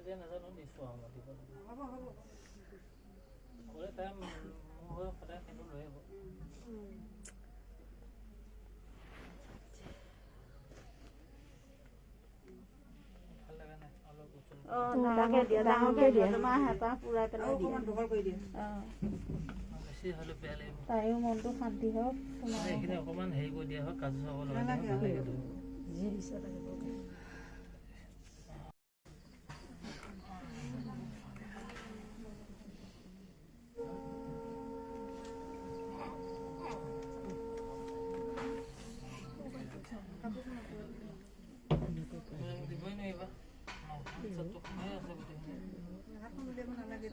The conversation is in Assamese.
দিয়া নাজানো দিছোঁ আৰু মাতিব হ'ব হ'ব ক'লে তাই মোৰ হৈ সদায় সেইটো লৈ আহিব ভাল লগা নাই অলপ ডাঙৰকে দিয়া তোমাৰ হেঁপাহ পুৰাই পেলাই অকণমান বহল কৰি দিয়া বেছি হ'লে বেয়া লাগিব তাইও মনটো শান্তি হওক এইখিনি অকণমান হেৰি কৰি দিয়া হয় কাজু চাব লগা ভাল লাগিব যি দিছে লাগিব দিবই নোৱাৰিবা চবটো সোমাই আছে গোটেইখিনি হাতখন উলিয়াব নালাগে